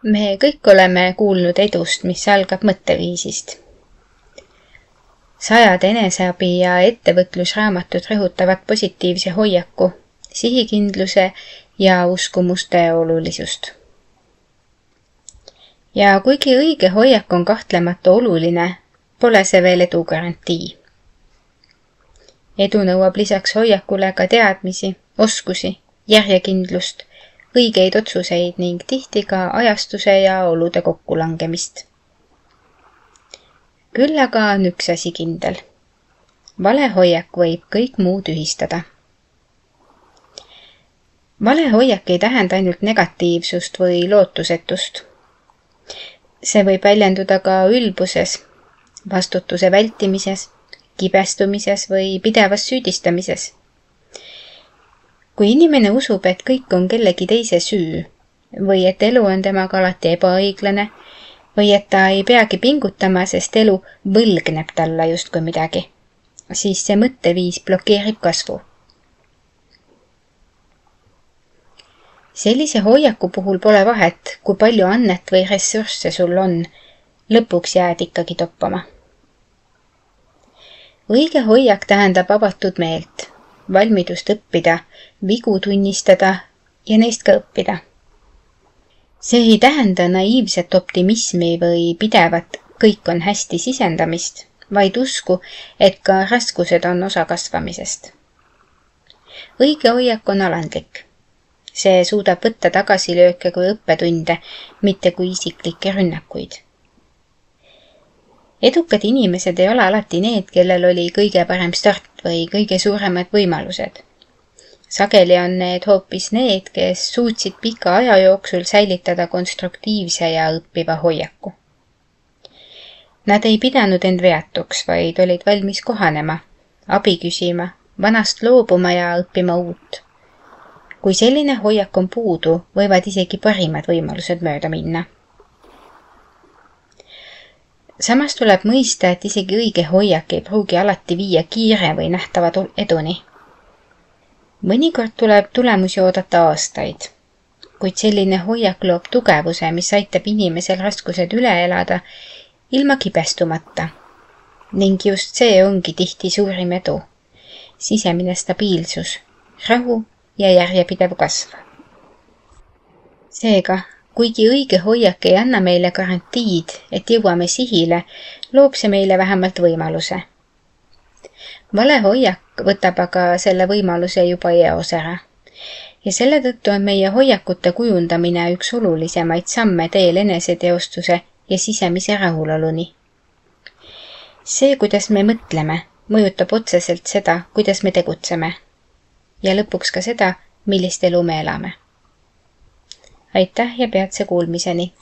Me kõik oleme kuulnud edust, mis algab mõtteviisist. Sajad eneseabi ja ettevõtlusraamatud rõhutavad positiivse hoiaku, sihikindluse ja uskumuste olulisust. Ja kuigi õige hoiak on kahtlemata oluline, pole see veel edu garantii. Edu nõuab lisaks hoiakule ka teadmisi, oskusi, järjekindlust, õigeid otsuseid ning tihti ka ajastuse ja olude kokkulangemist. Küll aga on üks asi kindel. Vale hoiak võib kõik muu tühistada. Vale hoiak ei tähenda ainult negatiivsust või lootusetust. See võib väljenduda ka ülbuses, vastutuse vältimises, kibestumises või pidevas süüdistamises. Kui inimene usub, et kõik on kellegi teise süü või et elu on temaga alati ebaõiglane või et ta ei peagi pingutama, sest elu võlgneb talle justkui midagi, siis see mõtteviis blokeerib kasvu. Sellise hoiaku puhul pole vahet, kui palju annet või ressursse sul on, lõpuks jääd ikkagi toppama. Õige hoiak tähendab avatud meelt, valmidust õppida, vigu tunnistada ja neist ka õppida. See ei tähenda naiivset optimismi või pidevat kõik on hästi sisendamist, vaid usku, et ka raskused on osa kasvamisest. Õige hoiak on alandlik. See suudab võtta tagasilööke kui õppetunde, mitte kui isiklikke rünnakuid. Edukad inimesed ei ole alati need, kellel oli kõige parem start või kõige suuremad võimalused. Sageli on need hoopis need, kes suutsid pika aja jooksul säilitada konstruktiivse ja õppiva hoiaku. Nad ei pidanud end veatuks, vaid olid valmis kohanema, abi küsima, vanast loobuma ja õppima uut. Kui selline hoiak on puudu, võivad isegi parimad võimalused mööda minna. Samas tuleb mõista, et isegi õige hoiak ei pruugi alati viia kiire või nähtava eduni. Mõnikord tuleb tulemusi oodata aastaid, kuid selline hoiak loob tugevuse, mis aitab inimesel raskused üle elada ilma kibestumata. Ning just see ongi tihti suurim edu, sisemine stabiilsus, rahu ja järjepidev kasv. Seega, kuigi õige hoiak ei anna meile garantiid, et jõuame sihile, loob see meile vähemalt võimaluse. Vale hoiak võtab aga selle võimaluse juba eos ära. Ja selle tõttu on meie hoiakute kujundamine üks olulisemaid samme teel eneseteostuse ja sisemise rahuloluni. See, kuidas me mõtleme, mõjutab otseselt seda, kuidas me tegutseme. Ja lõpuks ka seda, millist elu me elame. Aitäh ja peatse kuulmiseni!